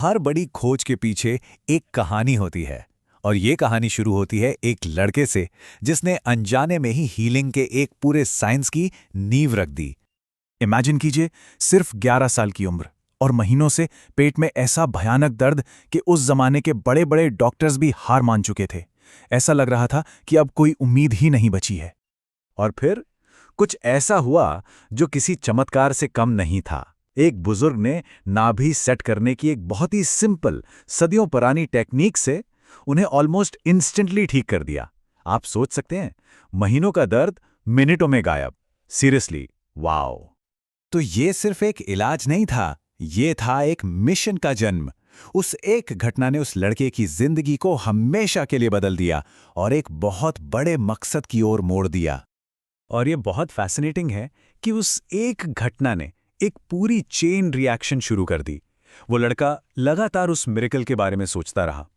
हर बड़ी खोज के पीछे एक कहानी होती है। और ये कहानी शुरू होती है एक लड़के से जिसने अनजाने में ही हीलिंग के एक पूरे साइंस की नींव रख दी। इमेजिन कीजिए, सिर्फ 11 साल की उम्र और महीनों से पेट में ऐसा भयानक दर्द कि उस जमाने के बड़े बड़े डॉक्टर्स भी हार मान चुके थे। ऐसा लग रहा था कि अब कोई उम्मीद ही नहीं बची है। और फिर कुछ ऐसा हुआ जो किसी चमत्कार से कम नहीं था। एक बुजुर्ग ने नाभि सेट करने की एक बहुत ही सिंपल, सदियों पुरानी टेक्निक से उन्हें ऑलमोस्ट इंस्टेंटली ठीक कर दिया। आप सोच सकते हैं, महीनों का दर्द मिनटों में गायब। Seriously, wow. तो ये सिर्फ एक इलाज नहीं था, ये था एक मिशन का जन्म। उस एक घटना ने उस लड़के की जिंदगी को हमेशा के लिए बदल दिया और एक बहुत बड़े मकसद की ओर मोड़ दिया। और ये बहुत फैसिनेटिंग है कि उस एक घटना ने एक पूरी चेन रिएक्शन शुरू कर दी। वो लड़का लगातार उस मिरेकल के बारे में सोचता रहा।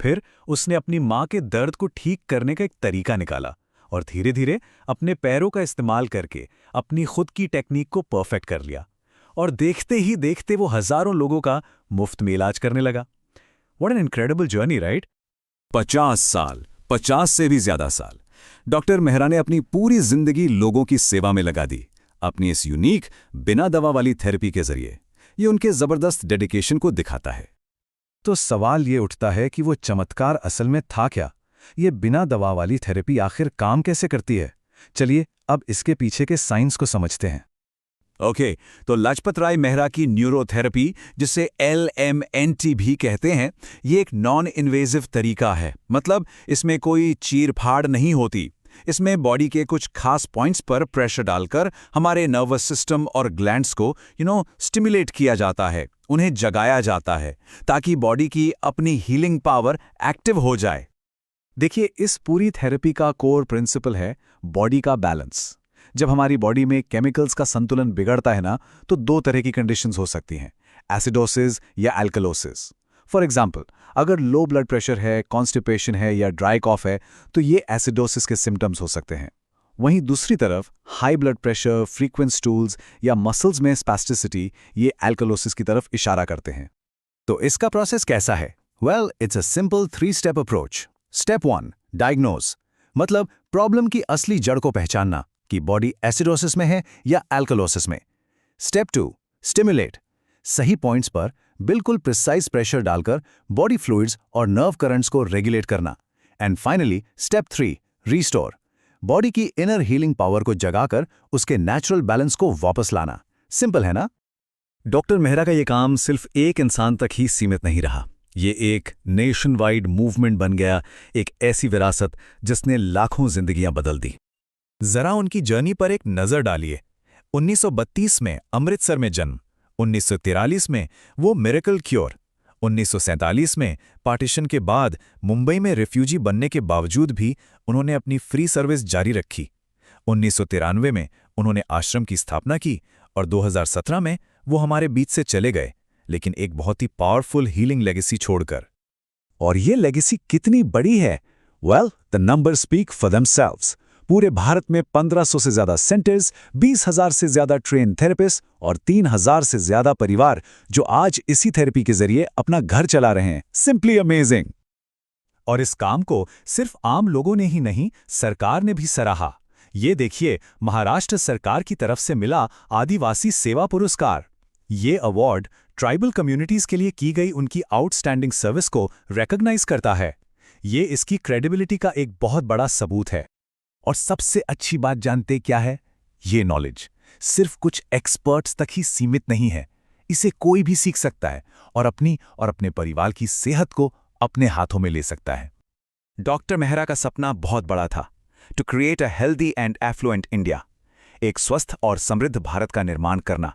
फिर उसने अपनी माँ के दर्द को ठीक करने का एक तरीका निकाला और धीरे धीरे अपने पैरों का इस्तेमाल करके अपनी खुद की टेक्निक को परफेक्ट कर लिया। और देखते ही देखते वो हजारों लोगों का मुफ्त में इलाज करने लगा। What an incredible journey, right? 50 साल, 50 से भी ज्यादा साल डॉक्टर मेहरा ने अपनी पूरी जिंदगी लोगों की सेवा में लगा दी, अपनी इस यूनिक बिना दवा वाली थेरेपी के जरिए। ये उनके जबरदस्त डेडिकेशन को दिखाता है। तो सवाल ये उठता है कि वो चमत्कार असल में था क्या? ये बिना दवा वाली थेरेपी आखिर काम कैसे करती है? चलिए अब इसके पीछे के साइंस को समझते हैं। ओके, तो लाजपत राय मेहरा की न्यूरोथेरेपी, जिसे LMNT भी कहते हैं, ये एक नॉन इन्वेजिव तरीका है। मतलब इसमें कोई चीरफाड़ नहीं होती। इसमें बॉडी के कुछ खास पॉइंट्स पर प्रेशर डालकर हमारे नर्वस सिस्टम और ग्लैंड्स को स्टिमुलेट किया जाता है, उन्हें जगाया जाता है, ताकि बॉडी की अपनी हीलिंग पावर एक्टिव हो जाए। देखिए, इस पूरी थेरेपी का कोर प्रिंसिपल है बॉडी का बैलेंस। जब हमारी बॉडी में केमिकल्स का संतुलन बिगड़ता है ना, तो दो तरह की कंडीशंस हो सकती हैं, एसिडोसिस या एल्कलोसिस। फॉर एग्जाम्पल, अगर लो ब्लड प्रेशर है, कॉन्स्टिपेशन है या ड्राई कॉफ है, तो ये एसिडोसिस के सिम्टम्स हो सकते हैं। वहीं दूसरी तरफ high blood pressure, frequent stools या मसल्स में स्पैस्टिसिटी, ये एल्कलोसिस की तरफ इशारा करते हैं। तो इसका प्रोसेस कैसा है? Well, it's a simple three step approach. Step 1, diagnose, मतलब प्रॉब्लम की असली जड़ को पहचानना कि बॉडी एसिडोसिस में है या एल्कलोसिस में। स्टेप 2, स्टिमुलेट, सही पॉइंट्स पर बिल्कुल प्रिसाइज प्रेशर डालकर बॉडी फ्लूइड्स और नर्व करंट्स को रेगुलेट करना। And finally step 3, restore, body की इनर हीलिंग पावर को जगाकर उसके नेचुरल बैलेंस को वापस लाना। सिंपल है ना? डॉक्टर मेहरा का ये काम सिर्फ एक इंसान तक ही सीमित नहीं रहा। ये एक नेशन वाइड मूवमेंट बन गया, एक ऐसी विरासत जिसने लाखों जिंदगियां बदल दी। जरा उनकी जर्नी पर एक नजर डालिए। 1932 में अमृतसर में जन्म, 1943 में वो मिरेकल क्योर, 1947 में पार्टीशन के बाद मुंबई में रिफ्यूजी बनने के बावजूद भी उन्होंने अपनी फ्री सर्विस जारी रखी, 1993 में उन्होंने आश्रम की स्थापना की और 2017 में वो हमारे बीच से चले गए, लेकिन एक बहुत ही पावरफुल हीलिंग लेगेसी छोड़कर। और ये लेगेसी कितनी बड़ी है? Well, the number speak for themselves. पूरे भारत में 1500 से ज्यादा सेंटर्स, 20,000 से ज्यादा ट्रेन थेरेपिस्ट और 3,000 से ज्यादा परिवार जो आज इसी थेरेपी के जरिए अपना घर चला रहे हैं। Simply amazing. और इस काम को सिर्फ आम लोगों ने ही नहीं, सरकार ने भी सराहा। ये देखिए, महाराष्ट्र सरकार की तरफ से मिला आदिवासी सेवा पुरस्कार। ये अवार्ड ट्राइबल कम्युनिटीज के लिए की गई उनकी आउटस्टैंडिंग सर्विस को रिकॉग्नाइज करता है। ये इसकी क्रेडिबिलिटी का एक बहुत बड़ा सबूत है। और सबसे अच्छी बात जानते क्या है? ये नॉलेज सिर्फ कुछ एक्सपर्ट्स तक ही सीमित नहीं है। इसे कोई भी सीख सकता है और अपनी और अपने परिवार की सेहत को अपने हाथों में ले सकता है। डॉक्टर मेहरा का सपना बहुत बड़ा था, to create a healthy and affluent India, एक स्वस्थ और समृद्ध भारत का निर्माण करना।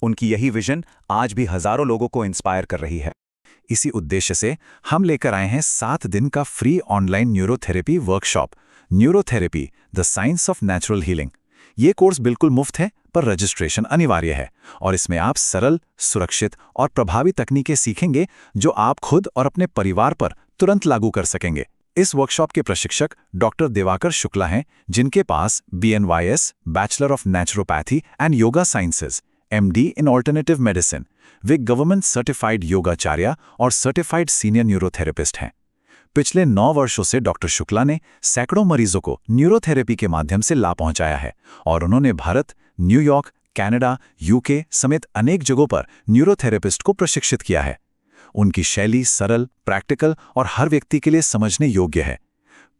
उनकी यही विजन आज भी हजारों लोगों को इंस्पायर कर रही है। इसी उद्देश्य से हम लेकर आए हैं 7 दिन का free online neurotherapy workshop, neurotherapy the science of natural healing. ये कोर्स बिल्कुल मुफ्त है, पर रजिस्ट्रेशन अनिवार्य है और इसमें आप सरल, सुरक्षित और प्रभावी तकनीकें सीखेंगे जो आप खुद और अपने परिवार पर तुरंत लागू कर सकेंगे। इस वर्कशॉप के प्रशिक्षक डॉक्टर दिवाकर शुक्ला हैं, जिनके पास BNYS bachelor of naturopathy and yoga sciences MD in alternative medicine. वे गवर्नमेंट सर्टिफाइड योगाचार्य और सर्टिफाइड सीनियर न्यूरोथेरेपिस्ट हैं। पिछले 9 वर्षों से डॉक्टर शुक्ला ने सैकड़ों मरीजों को न्यूरोथेरेपी के माध्यम से लाभ पहुंचाया है और उन्होंने भारत, न्यूयॉर्क, कनाडा, यूके समेत अनेक जगहों पर न्यूरोथेरेपिस्ट को प्रशिक्षित किया है। उनकी शैली सरल, प्रैक्टिकल और हर व्यक्ति के लिए समझने योग्य है।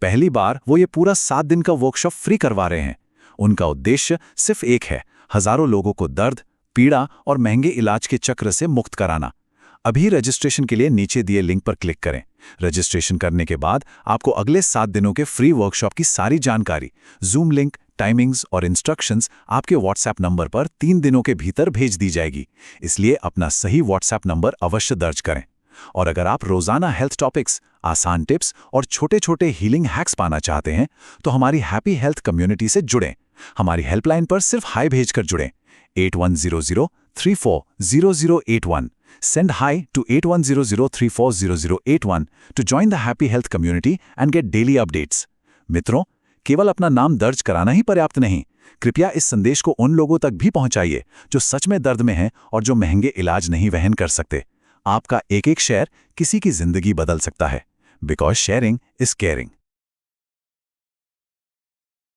पहली बार वो ये पूरा 7 दिन का वर्कशॉप फ्री करवा रहे हैं। उनका उद्देश्य सिर्फ एक है, हजारों लोगों को दर्द, पीड़ा और महंगे इलाज के चक्र से मुक्त कराना। अभी रजिस्ट्रेशन के लिए नीचे दिए लिंक पर क्लिक करें। रजिस्ट्रेशन करने के बाद आपको अगले 7 दिनों के फ्री वर्कशॉप की सारी जानकारी, जूम लिंक, टाइमिंग्स और इंस्ट्रक्शंस आपके व्हाट्सएप नंबर पर 3 दिनों के भीतर भेज दी जाएगी। इसलिए अपना सही व्हाट्सएप नंबर अवश्य दर्ज करें। और अगर आप रोजाना हेल्थ टॉपिक्स, आसान टिप्स और छोटे-छोटे हीलिंग हैक्स पाना चाहते हैं तो हमारी हैप्पी हेल्थ कम्युनिटी से जुड़ें। हमारी हेल्पलाइन पर सिर्फ हाई भेजकर जुड़ें। 8100340081। Send hi to 8100340081 to join the happy health community and get daily updates. मित्रों, केवल अपना नाम दर्ज कराना ही पर्याप्त नहीं। कृपया इस संदेश को उन लोगों तक भी पहुंचाइए जो सच में दर्द में हैं और जो महंगे इलाज नहीं वहन कर सकते। आपका एक-एक शेयर किसी की जिंदगी बदल सकता है। Because sharing is caring.